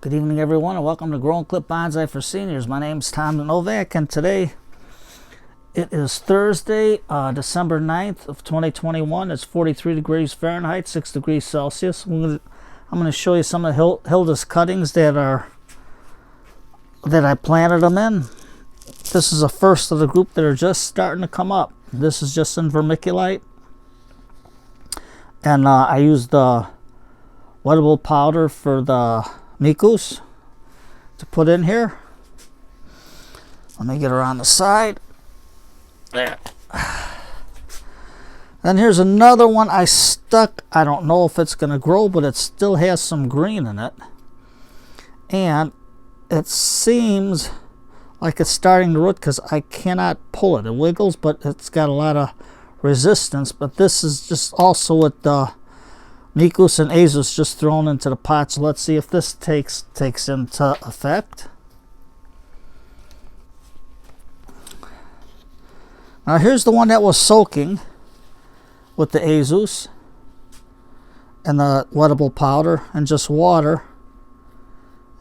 Good evening, everyone, and welcome to Growing Clip Bonsai for Seniors. My name is Tom Novak, and today it is Thursday, December 9th of 2021. It's 43 degrees Fahrenheit, 6 degrees Celsius. I'm going to show you some of Hilda's cuttings that I planted them in. This is the first of the group that are just starting to come up. This is just in vermiculite, and I used the wettable powder for the Mikus to put in here. Let me get her on the side. There. Then here's another one I stuck. I don't know if it's going to grow, but it still has some green in it. And it seems like it's starting to root because I cannot pull it. It wiggles, but it's got a lot of resistance. But this is just also with the Mikus and Azus just thrown into the pot. So let's see if this takes into effect. Now here's the one that was soaking with the Azus and the wettable powder and just water.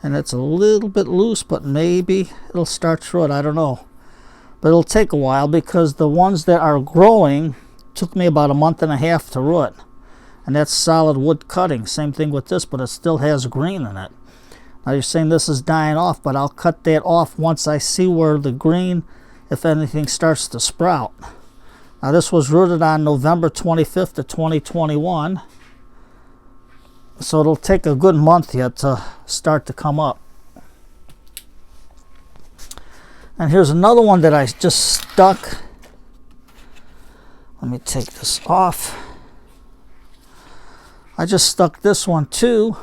And it's a little bit loose, but maybe it'll start to root. I don't know. But it'll take a while because the ones that are growing took me about a month and a half to root. And that's solid wood cutting. Same thing with this, but it still has green in it. Now you're saying this is dying off, but I'll cut that off once I see where the green, if anything, starts to sprout. Now this was rooted on November 25th of 2021. So it'll take a good month yet to start to come up. And here's another one that I just stuck. Let me take this off. I just stuck this one too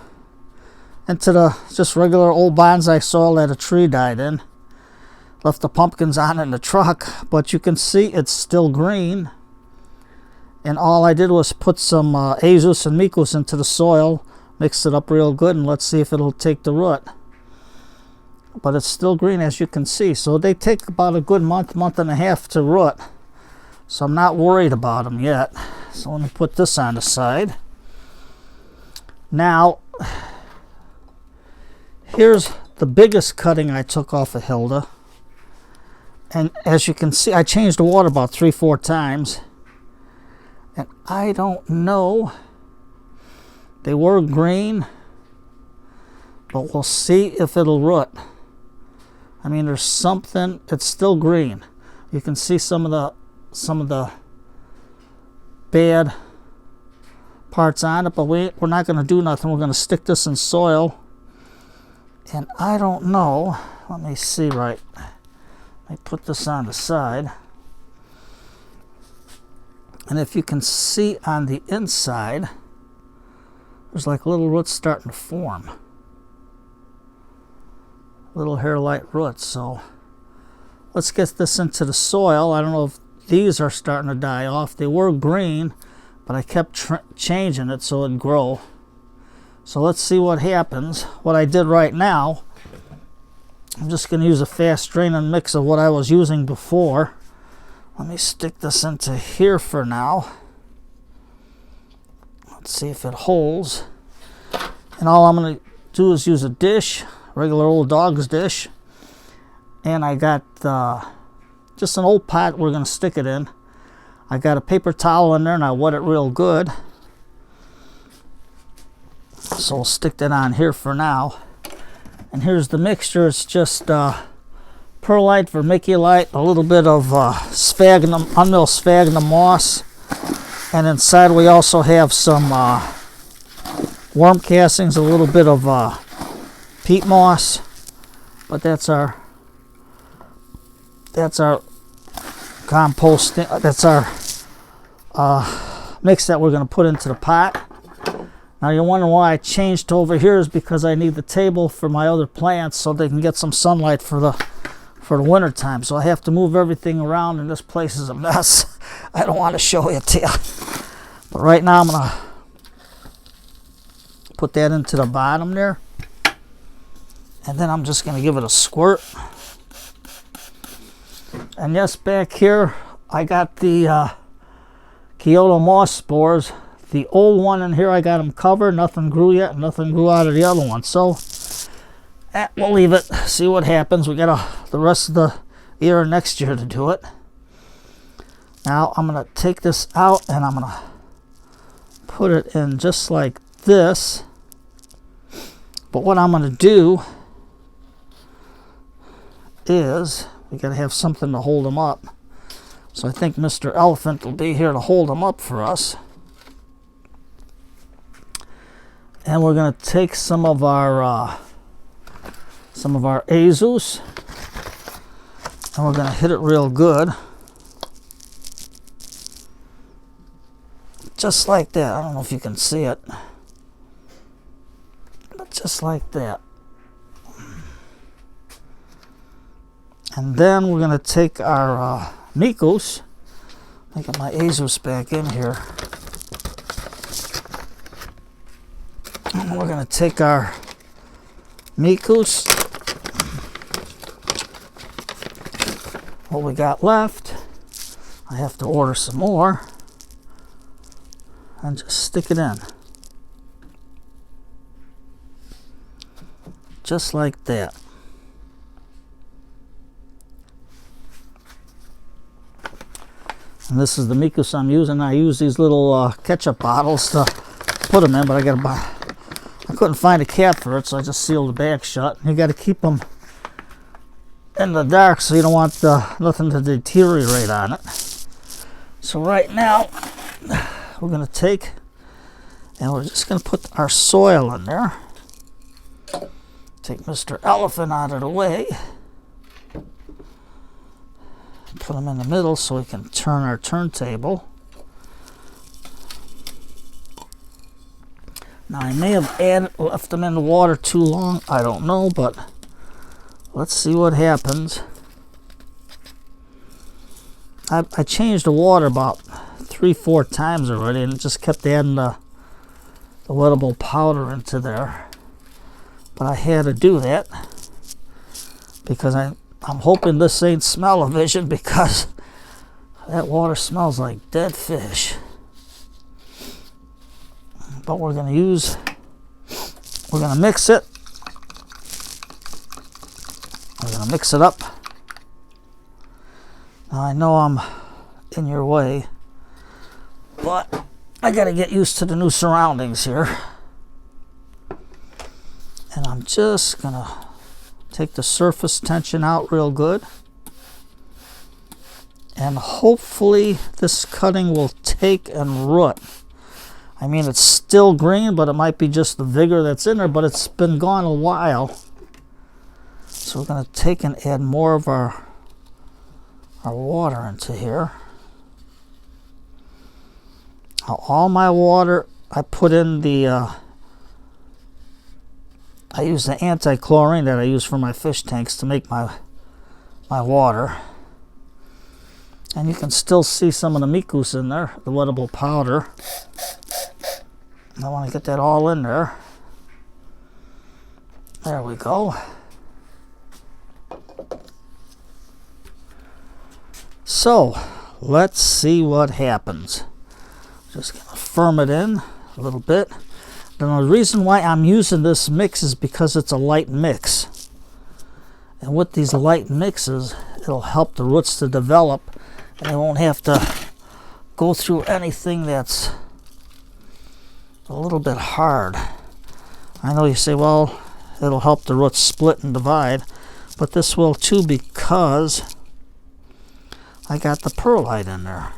into the just regular old bonsai soil that a tree died in. Left the pumpkins on in the truck, but you can see it's still green. And all I did was put some Azus and Mikus into the soil, mix it up real good, and let's see if it'll take the root. But it's still green, as you can see. So they take about a good month and a half to root. So I'm not worried about them yet. So let me put this on the side. Now, here's the biggest cutting I took off of Hilda. And as you can see, I changed the water about 3-4 times. And I don't know. They were green, but we'll see if it'll root. I mean, there's something, it's still green. You can see some of the bad parts on it, but we're not going to do nothing. We're going to stick this in soil. And I don't know. Let me see right. Let me put this on the side. And if you can see on the inside, there's like little roots starting to form. Little hair-like roots. So let's get this into the soil. I don't know if these are starting to die off. They were green, but I kept changing it so it'd grow. So let's see what happens. What I did right now, I'm just going to use a fast draining mix of what I was using before. Let me stick this into here for now. Let's see if it holds. And all I'm going to do is use a dish, regular old dog's dish. And I got just an old pot we're going to stick it in. I got a paper towel in there and I wet it real good. So we'll stick that on here for now. And here's the mixture. It's just perlite, vermiculite, a little bit of sphagnum, unmilled sphagnum moss. And inside we also have some worm castings, a little bit of peat moss. But that's our compost, that's our mix that we're going to put into the pot. Now you're wondering why I changed to over here is because I need the table for my other plants so they can get some sunlight for the winter time. So I have to move everything around, and this place is a mess. I don't want to show it to you. But right now I'm going to put that into the bottom there. And then I'm just going to give it a squirt. And yes, back here I got the Kyoto moss spores. The old one in here, I got them covered. Nothing grew yet. Nothing grew out of the other one. So We'll leave it, see what happens. We got the rest of the year next year to do it. Now I'm going to take this out and I'm going to put it in just like this. But what I'm going to do is we got to have something to hold them up. So I think Mr. Elephant will be here to hold them up for us. And we're going to take some of our Azus, and we're going to hit it real good. Just like that. I don't know if you can see it. But just like that. And then we're going to take our Mikus. Let me get my Azus back in here. And we're going to take our Mikus. What we got left. I have to order some more. And just stick it in. Just like that. And this is the Mikus I'm using. I use these little ketchup bottles to put them in, but I couldn't find a cap for it, so I just sealed the bag shut. You got to keep them in the dark so you don't want nothing to deteriorate on it. So right now, we're going to take, and we're just going to put our soil in there. Take Mr. Elephant out of the way. Put them in the middle so we can turn our turntable. Now I may have left them in the water too long. I don't know, but let's see what happens. I changed the water about 3-4 times already, and it just kept adding the wettable powder into there. But I had to do that because I'm hoping this ain't smell-o-vision, because that water smells like dead fish. But we're going to mix it. We're going to mix it up. Now I know I'm in your way, but I got to get used to the new surroundings here. And I'm just going to take the surface tension out real good. And hopefully this cutting will take and root. I mean, it's still green, but it might be just the vigor that's in there, but it's been gone a while. So we're going to take and add more of our water into here. Now, all my water, I put in the I use the anti-chlorine that I use for my fish tanks to make my water. And you can still see some of the Mikus in there, the wettable powder. I want to get that all in there. There we go. So, let's see what happens. Just gonna firm it in a little bit. Now the reason why I'm using this mix is because it's a light mix. And with these light mixes, it'll help the roots to develop, and they won't have to go through anything that's a little bit hard. I know you say, well, it'll help the roots split and divide, but this will too, because I got the perlite in there.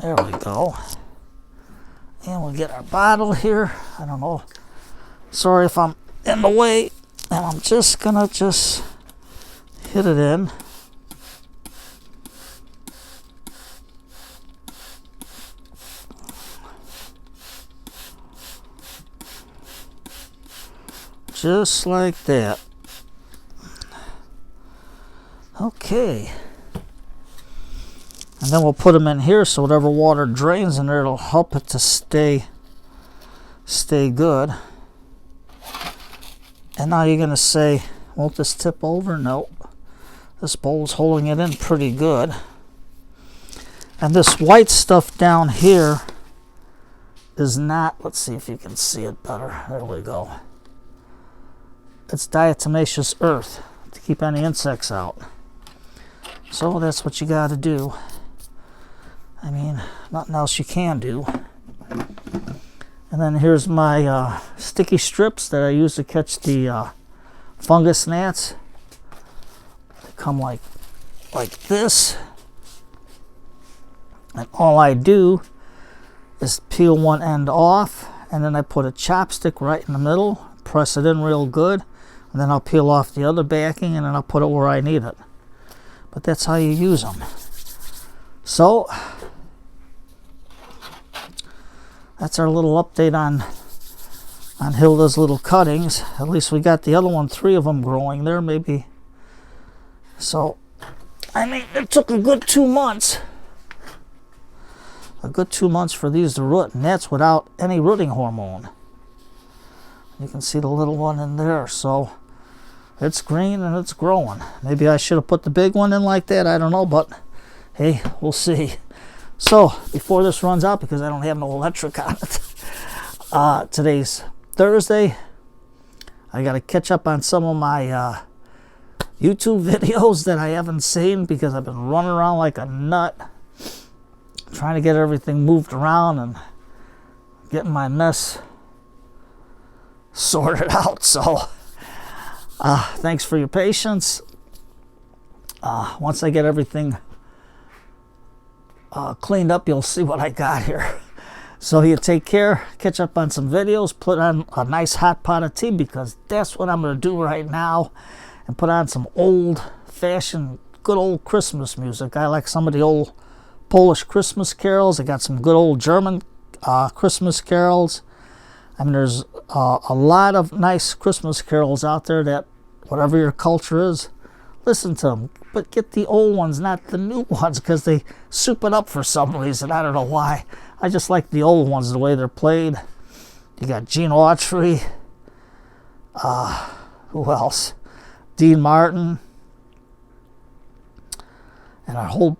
There we go. And we'll get our bottle here. I don't know. Sorry if I'm in the way. And I'm just gonna hit it in. Just like that. Okay. And then we'll put them in here so whatever water drains in there, it'll help it to stay good. And now you're going to say, won't this tip over? Nope. This bowl's holding it in pretty good. And this white stuff down here is not, let's see if you can see it better. There we go. it's diatomaceous earth to keep any insects out. So that's what you got to do. I mean, nothing else you can do. And then here's my sticky strips that I use to catch the fungus gnats. They come like this. And all I do is peel one end off, and then I put a chopstick right in the middle, press it in real good, and then I'll peel off the other backing, and then I'll put it where I need it. But that's how you use them. So that's our little update on Hilda's little cuttings. At least we got the other one, 3 of them growing there, maybe. So, I mean, it took a good 2 months. A good 2 months for these to root, and that's without any rooting hormone. You can see the little one in there, so it's green and it's growing. Maybe I should have put the big one in like that, I don't know, but hey, we'll see. So, before this runs out, because I don't have no electric on it, today's Thursday. I got to catch up on some of my YouTube videos that I haven't seen because I've been running around like a nut trying to get everything moved around and getting my mess sorted out. So thanks for your patience. Once I get everything cleaned up, you'll see what I got here. So you take care, catch up on some videos, put on a nice hot pot of tea, because that's what I'm going to do right now, and put on some old-fashioned, good old Christmas music. I like some of the old Polish Christmas carols. I got some good old German Christmas carols. I mean, there's a lot of nice Christmas carols out there that, whatever your culture is, listen to them. But get the old ones, not the new ones, because they soup it up for some reason. I don't know why. I just like the old ones, the way they're played. You got Gene Autry. Who else? Dean Martin. And our whole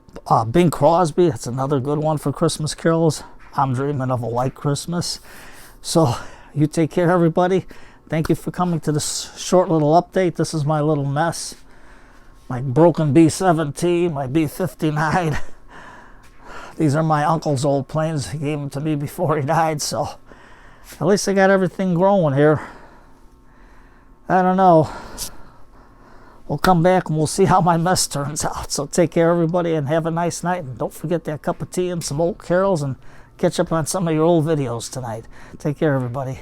Bing Crosby. That's another good one for Christmas carols. I'm Dreaming of a White Christmas. So you take care, everybody. Thank you for coming to this short little update. This is my little mess. My broken B-17, my B-59. These are my uncle's old planes. He gave them to me before he died, so at least I got everything growing here. I don't know. We'll come back and we'll see how my mess turns out. So take care, everybody, and have a nice night. And don't forget that cup of tea and some old carols, and catch up on some of your old videos tonight. Take care, everybody.